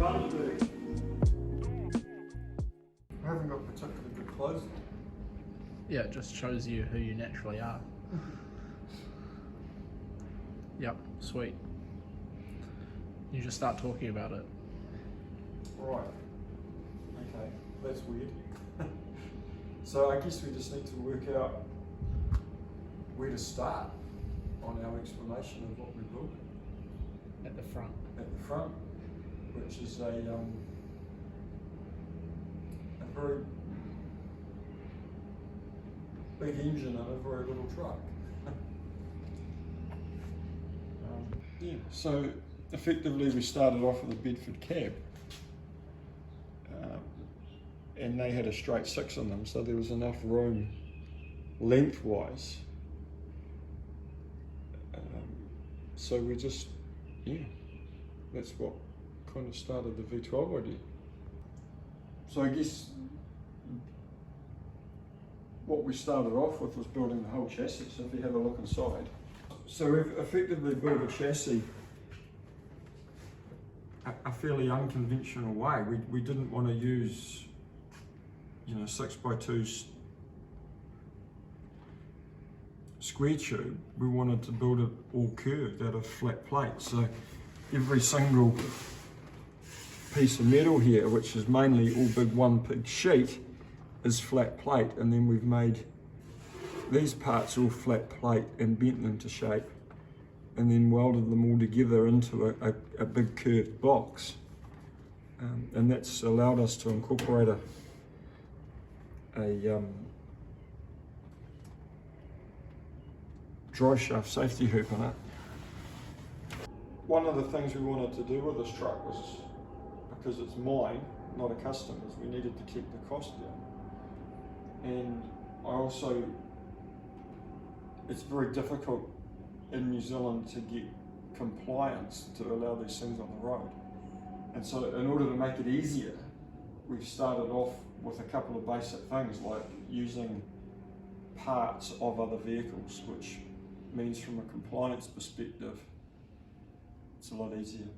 fun to do. I haven't got particularly good clothes on. Yeah, it just shows you who you naturally are. Yep, sweet. You just start talking about it. Right. Okay, that's weird. So I guess we just need to work out where to start on our explanation of what we built. At the front. At the front, which is a very big engine and a very little truck. Yeah, so effectively we started off with a Bedford cab, and they had a straight 6 in them, so there was enough room lengthwise. So we just, yeah, that's what kind of started the V12 idea. So I guess what we started off with was building the whole chassis. So if you have a look inside, so we've effectively built a chassis a fairly unconventional way. We didn't want to use, 6x2 square tube. We wanted to build it all curved out of flat plate. So every single piece of metal here, which is mainly all one big sheet, is flat plate, and then we've made these parts all flat plate and bent them into shape, and then welded them all together into a big curved box. And that's allowed us to incorporate a dry shaft safety hoop in it. One of the things we wanted to do with this truck was, because it's mine, not a customer's, we needed to keep the cost down. And I also, it's very difficult in New Zealand to get compliance to allow these things on the road. And so in order to make it easier, we've started off with a couple of basic things like using parts of other vehicles, which means from a compliance perspective, it's a lot easier.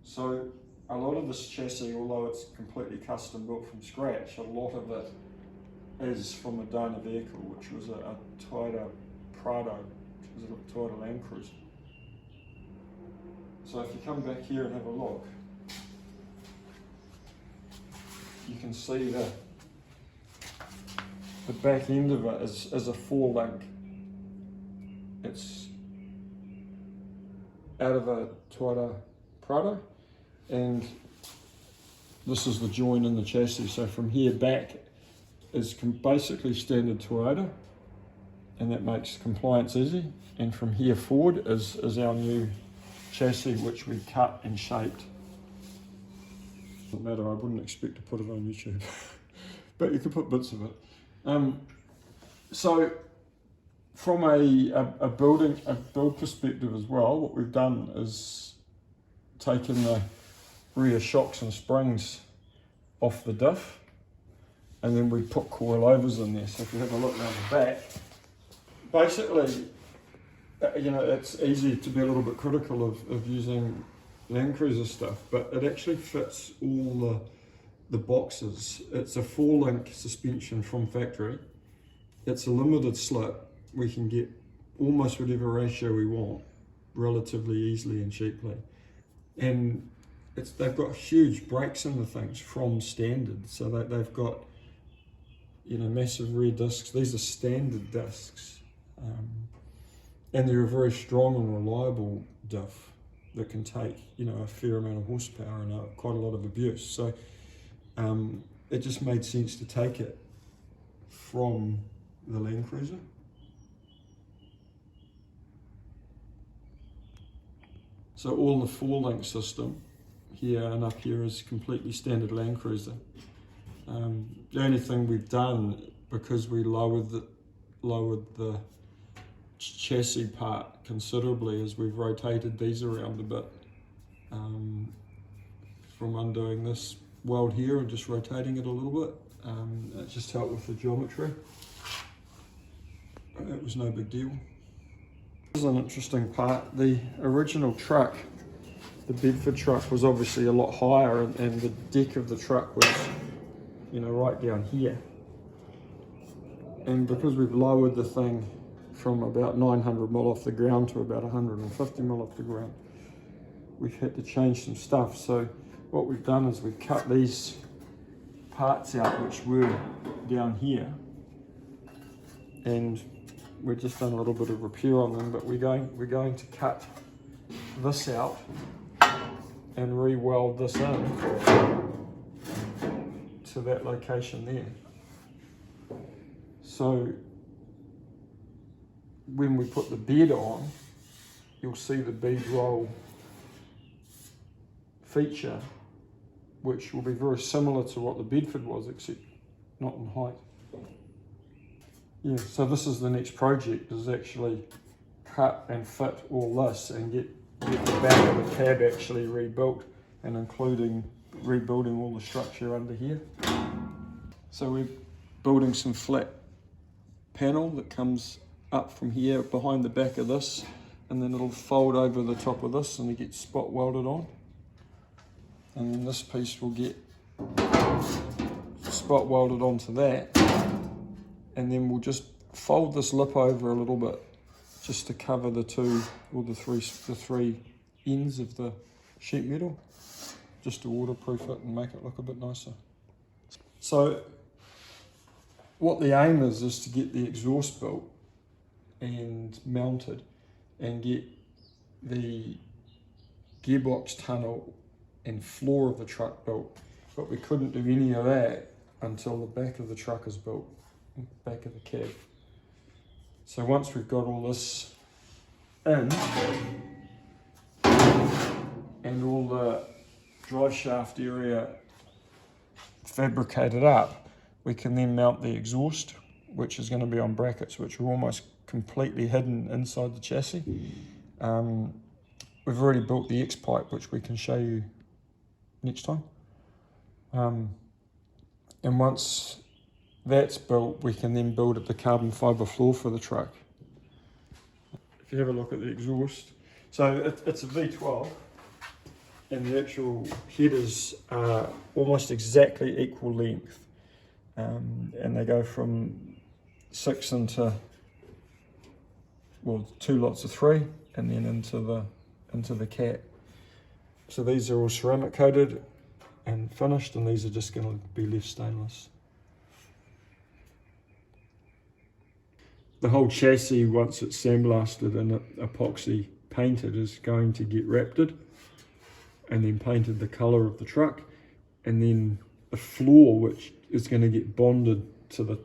So a lot of this chassis, although it's completely custom built from scratch, a lot of it is from a donor vehicle, which was a Toyota Prado, which was a Toyota Land Cruiser. So if you come back here and have a look, you can see the back end of it is a 4-link. It's out of a Toyota Prado, and this is the join in the chassis. So from here back is basically standard Toyota, and that makes compliance easy. And from here forward is our new chassis, which we cut and shaped. Doesn't matter, I wouldn't expect to put it on YouTube, but you could put bits of it. So from a build perspective as well, what we've done is taken the rear shocks and springs off the diff, and then we put coilovers in there. So if you have a look around the back, basically, it's easy to be a little bit critical of using Land Cruiser stuff, but it actually fits all the boxes. It's a 4-link suspension from factory. It's a limited slip. We can get almost whatever ratio we want relatively easily and cheaply. And they've got huge brakes in the things from standard. So they've got, massive rear discs. These are standard discs. And they're a very strong and reliable diff that can take, a fair amount of horsepower and quite a lot of abuse. So it just made sense to take it from the Land Cruiser. So all the 4-link system here and up here is completely standard Land Cruiser. The only thing we've done, because we lowered the chassis part considerably, is we've rotated these around a bit, from undoing this weld here and just rotating it a little bit. It just helped with the geometry. It was no big deal. This is an interesting part. The original truck the Bedford truck was obviously a lot higher, and the deck of the truck was, you know, right down here. And because we've lowered the thing from about 900 mil off the ground to about 150 mil off the ground, we've had to change some stuff. So what we've done is we've cut these parts out which were down here, and we've just done a little bit of repair on them, but we're going to cut this out and re-weld this in to that location there. So when we put the bed on, you'll see the bead roll feature, which will be very similar to what the Bedford was, except not in height. Yeah, so this is the next project, is actually cut and fit all this and get the back of the cab actually rebuilt, and including rebuilding all the structure under here. So we're building some flat panel that comes up from here behind the back of this, and then it'll fold over the top of this and it gets spot welded on. And then this piece will get spot welded onto that, and then we'll just fold this lip over a little bit just to cover the three ends of the sheet metal, just to waterproof it and make it look a bit nicer. So what the aim is to get the exhaust built and mounted and get the gearbox tunnel and floor of the truck built, but we couldn't do any of that until the back of the truck is built, back of the cab. So once we've got all this in and all the drive shaft area fabricated up, we can then mount the exhaust, which is going to be on brackets which are almost completely hidden inside the chassis. We've already built the X-pipe, which we can show you next time. And once that's built, we can then build the carbon fibre floor for the truck. If you have a look at the exhaust, so it's a V12, and the actual headers are almost exactly equal length, and they go from 6 into, well, 2 lots of 3, and then into the cat. So these are all ceramic coated and finished, and these are just going to be left stainless. The whole chassis, once it's sandblasted and epoxy painted, is going to get wrapped and then painted the colour of the truck, and then the floor, which is going to get bonded to the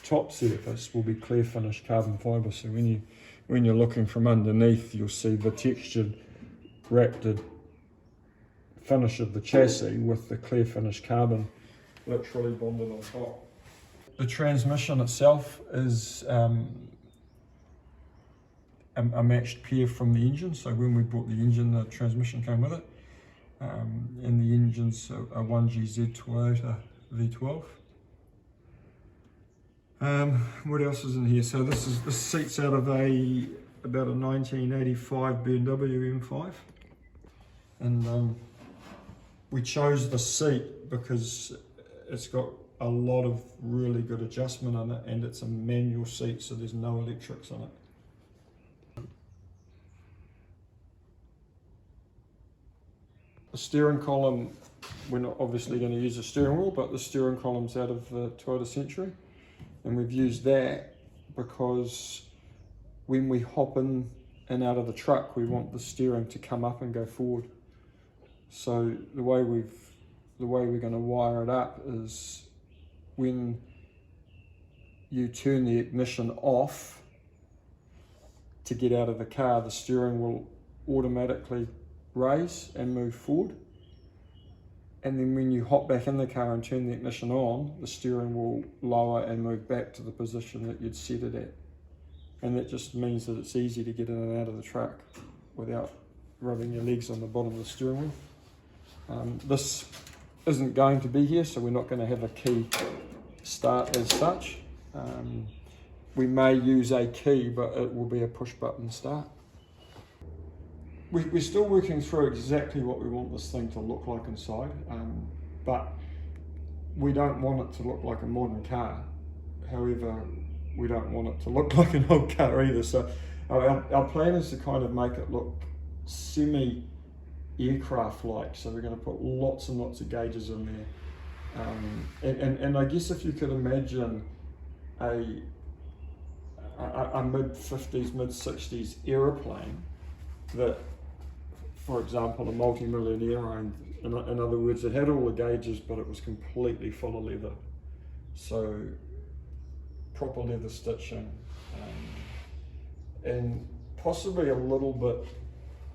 top surface, will be clear finish carbon fibre. So when you're looking from underneath, you'll see the textured wrapped finish of the chassis with the clear finish carbon literally bonded on top. The transmission itself is a matched pair from the engine. So when we bought the engine, the transmission came with it. And the engine's a 1GZ Toyota V12. What else is in here? So this seat's out of about a 1985 BMW M5, and we chose the seat because it's got a lot of really good adjustment on it, and it's a manual seat, so there's no electrics on it. The steering column, we're not obviously going to use a steering wheel, but the steering column's out of the Toyota Century, and we've used that because when we hop in and out of the truck, we want the steering to come up and go forward. So the way we're going to wire it up is when you turn the ignition off to get out of the car, the steering will automatically raise and move forward. And then when you hop back in the car and turn the ignition on, the steering will lower and move back to the position that you'd set it at. And that just means that it's easy to get in and out of the truck without rubbing your legs on the bottom of the steering wheel. This isn't going to be here, so we're not going to have a key start as such. We may use a key, but it will be a push button start. we're still working through exactly what we want this thing to look like inside, but we don't want it to look like a modern car. However, we don't want it to look like an old car either. So our plan is to kind of make it look semi-aircraft-like. So we're going to put lots and lots of gauges in there. And I guess if you could imagine a mid-50s, mid-60s aeroplane that, for example, a multi-millionaire owned, in other words, it had all the gauges, but it was completely full of leather. So proper leather stitching, and possibly a little bit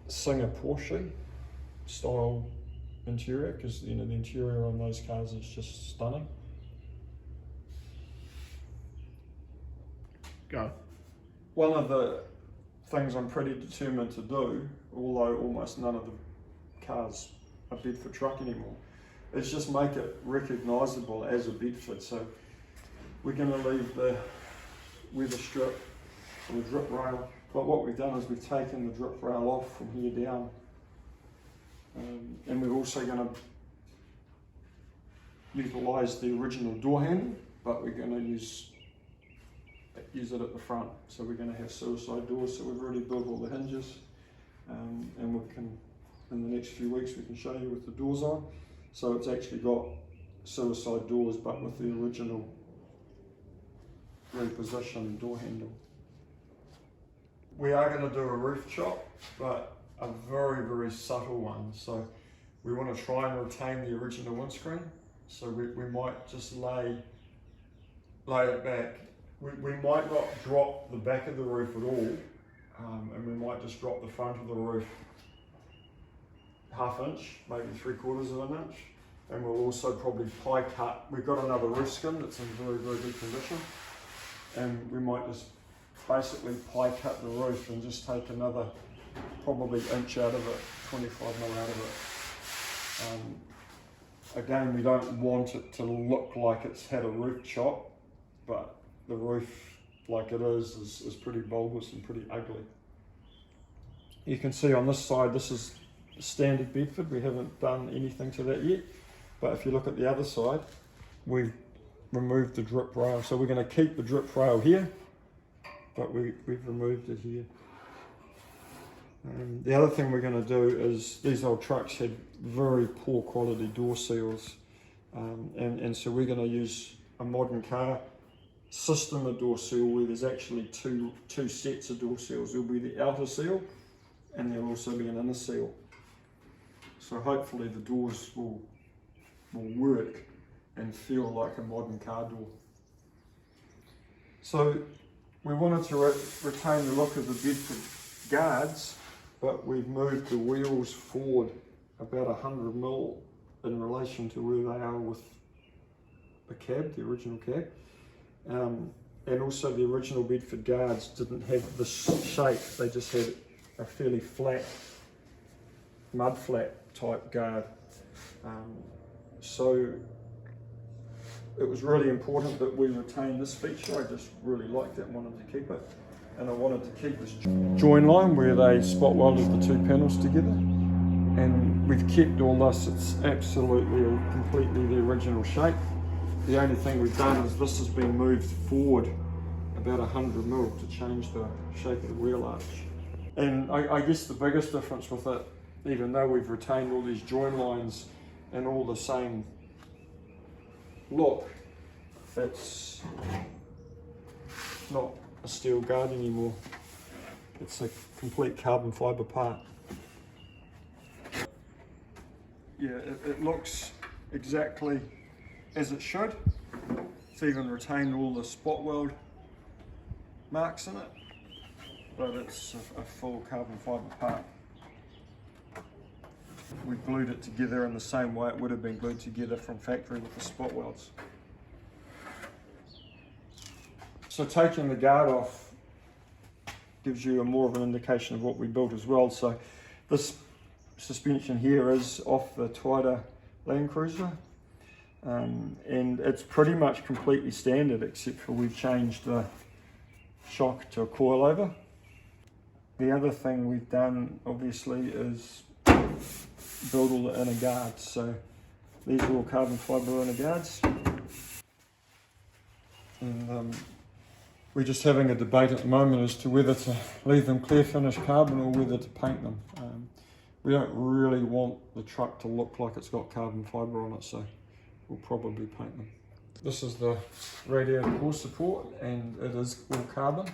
Singer Porsche style interior, because the interior on those cars is just stunning. Go. One of the things I'm pretty determined to do, although almost none of the cars are Bedford truck anymore, is just make it recognisable as a Bedford. So we're going to leave the weather strip or the drip rail, but what we've done is we've taken the drip rail off from here down, and we're also going to utilise the original door handle, but we're going to use it at the front. So we're going to have suicide doors. So we've already built all the hinges, and we can, in the next few weeks, we can show you with the doors on. So it's actually got suicide doors, but with the original repositioned door handle. We are going to do a roof chop, but a very, very subtle one. So we want to try and retain the original windscreen. So we might just lay it back. We might not drop the back of the roof at all, and we might just drop the front of the roof ½ inch, maybe 3/4 of an inch. And we'll also probably pie cut. We've got another roof skin that's in very, very good condition, and we might just basically pie cut the roof and just take another probably inch out of it, 25mm out of it. Again, we don't want it to look like it's had a roof chop, but the roof, like it is pretty bulbous and pretty ugly. You can see on this side, this is standard Bedford. We haven't done anything to that yet. But if you look at the other side, we've removed the drip rail. So we're going to keep the drip rail here, but we've removed it here. The other thing we're going to do is, these old trucks had very poor quality door seals, and so we're going to use a modern car system of door seal where there's actually two sets of door seals. There'll be the outer seal, and there'll also be an inner seal. So hopefully the doors will work and feel like a modern car door. So we wanted to retain the look of the Bedford guards, but we've moved the wheels forward about 100mm in relation to where they are with the cab, the original cab. And also the original Bedford guards didn't have this shape, they just had a fairly flat, mud flat type guard. So it was really important that we retain this feature. I just really liked it and wanted to keep it. And I wanted to keep this join line where they spot welded the two panels together. And we've kept all this, it's absolutely completely the original shape. The only thing we've done is this has been moved forward about 100mm to change the shape of the wheel arch. And I guess the biggest difference with it, even though we've retained all these join lines and all the same look, it's not a steel guard anymore. It's a complete carbon fibre part. Yeah, it looks exactly as it should. It's even retained all the spot weld marks in it, but it's a full carbon fibre part. We glued it together in the same way it would have been glued together from factory with the spot welds. So taking the guard off gives you more of an indication of what we built as well. So this suspension here is off the Toyota Land Cruiser, and it's pretty much completely standard except for we've changed the shock to a coilover. The other thing we've done obviously is build all the inner guards. So these are all carbon fibre inner guards. And we're just having a debate at the moment as to whether to leave them clear finish carbon or whether to paint them. We don't really want the truck to look like it's got carbon fibre on it, so we'll probably paint them. This is the radiator core support, and it is all carbon.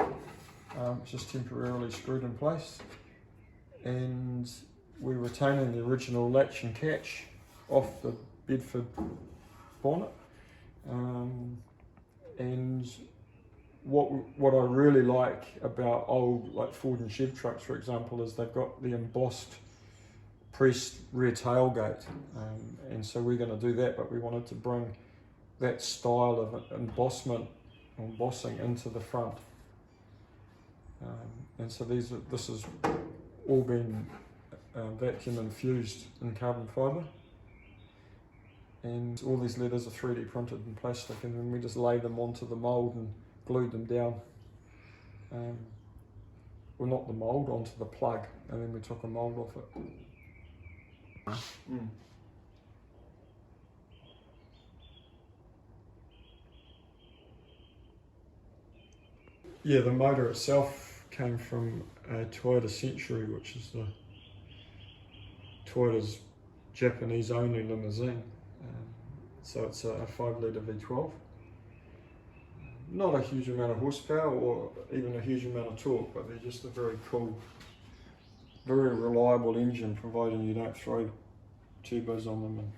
It's just temporarily screwed in place. And we're retaining the original latch and catch off the Bedford bonnet. And what I really like about old like Ford and Chev trucks, for example, is they've got the embossed pressed rear tailgate, and so we're going to do that, but we wanted to bring that style of embossing into the front. And so this has all been vacuum infused in carbon fibre, and all these letters are 3D printed in plastic, and then we just lay them onto the mould and glued them down. Well, not the mould, onto the plug, and then we took a mould off it. Yeah, the motor itself came from a Toyota Century, which is the Toyota's Japanese only limousine. So it's a 5-litre V12. Not a huge amount of horsepower or even a huge amount of torque, but they're just a very cool, very reliable engine, providing you don't throw turbos on them and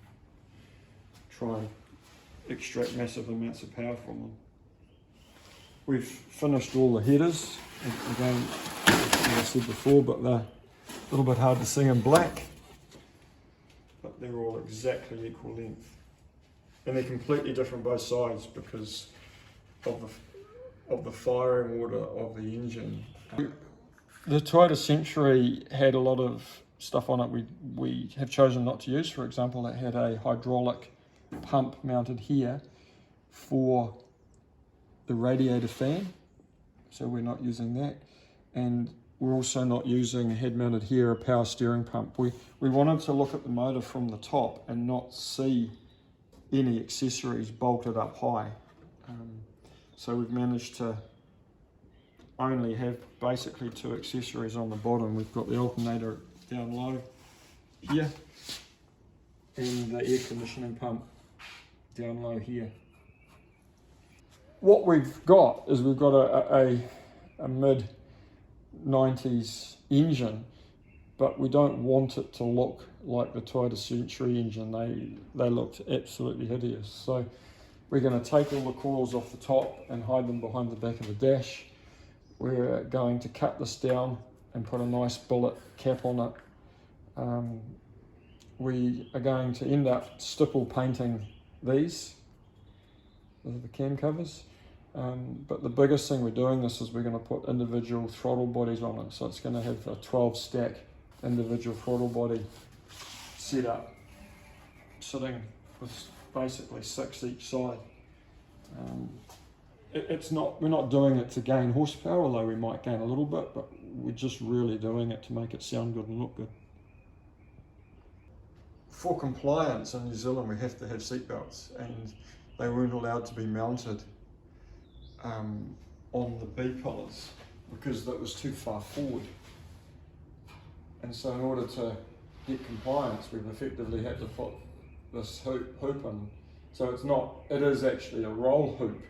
try and extract massive amounts of power from them. We've finished all the headers, again, as I said before, but they're a little bit hard to see in black, but they're all exactly equal length. And they're completely different both sides because of the firing order of the engine. The Toyota Century had a lot of stuff on it we have chosen not to use. For example, it had a hydraulic pump mounted here for the radiator fan, so we're not using that. And we're also not using, head mounted here, a power steering pump. We wanted to look at the motor from the top and not see any accessories bolted up high. So we've managed to only have basically 2 accessories on the bottom. We've got the alternator down low here and the air conditioning pump down low here. What we've got is we've got a mid-90s engine, but we don't want it to look like the Toyota Century engine. They looked absolutely hideous. So we're going to take all the coils off the top and hide them behind the back of the dash. We're going to cut this down and put a nice billet cap on it. We are going to end up stipple painting these. Those are the cam covers. But the biggest thing we're doing this is we're going to put individual throttle bodies on it. So it's going to have a 12 stack individual throttle body set up, sitting with basically 6 each side. We're not doing it to gain horsepower, although we might gain a little bit, but we're just really doing it to make it sound good and look good. For compliance in New Zealand, we have to have seatbelts, and they weren't allowed to be mounted on the B-pillars because that was too far forward. And so in order to get compliance, we've effectively had to put this hoop in. So it is actually a roll hoop,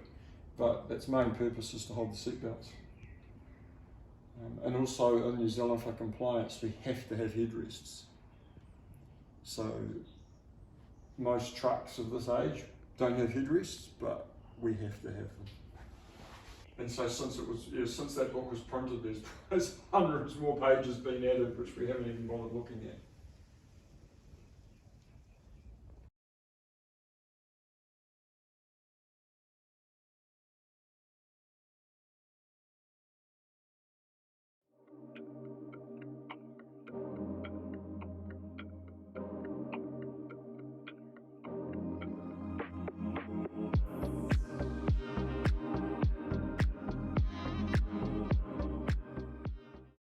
but its main purpose is to hold the seatbelts. And also in New Zealand, for compliance, we have to have headrests. So most trucks of this age don't have headrests, but we have to have them. And so since that book was printed, there's hundreds more pages been added, which we haven't even bothered looking at.